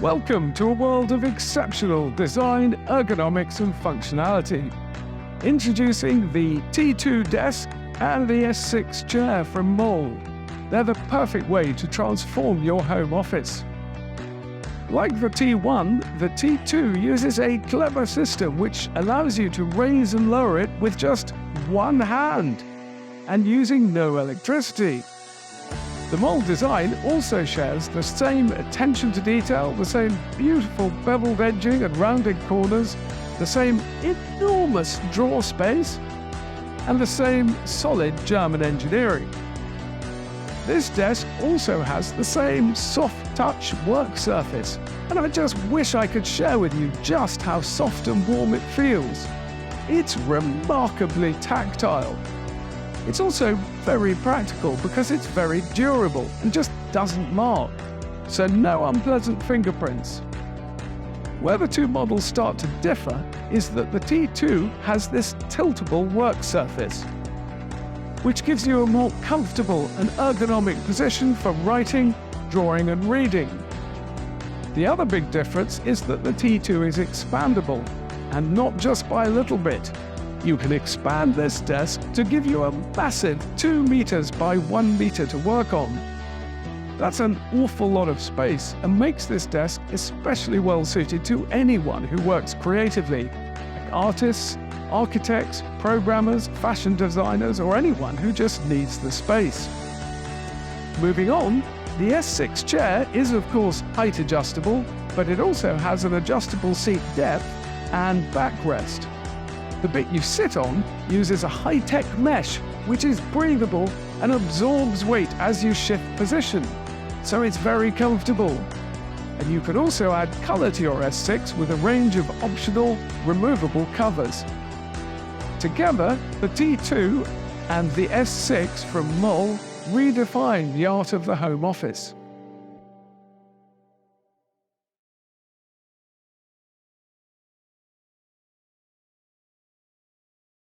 Welcome to a world of exceptional design, ergonomics and functionality. Introducing the T2 desk and the S6 chair from Moll. They're the perfect way to transform your home office. Like the T1, the T2 uses a clever system which allows you to raise and lower it with just one hand and using no electricity. The Moll design also shares the same attention to detail, the same beautiful beveled edging and rounded corners, the same enormous drawer space, and the same solid German engineering. This desk also has the same soft-touch work surface, and I just wish I could share with you just how soft and warm it feels. It's remarkably tactile. It's also very practical because it's very durable and just doesn't mark, so no unpleasant fingerprints. Where the two models start to differ is that the T2 has this tiltable work surface, which gives you a more comfortable and ergonomic position for writing, drawing and reading. The other big difference is that the T2 is expandable, and not just by a little bit. You can expand this desk to give you a massive 2 meters by 1 meter to work on. That's an awful lot of space and makes this desk especially well suited to anyone who works creatively, like artists, architects, programmers, fashion designers, or anyone who just needs the space. Moving on, the S6 chair is of course height adjustable, but it also has an adjustable seat depth and backrest. The bit you sit on uses a high-tech mesh, which is breathable and absorbs weight as you shift position, so it's very comfortable. And you can also add color to your S6 with a range of optional, removable covers. Together, the T2 and the S6 from Moll redefine the art of the home office.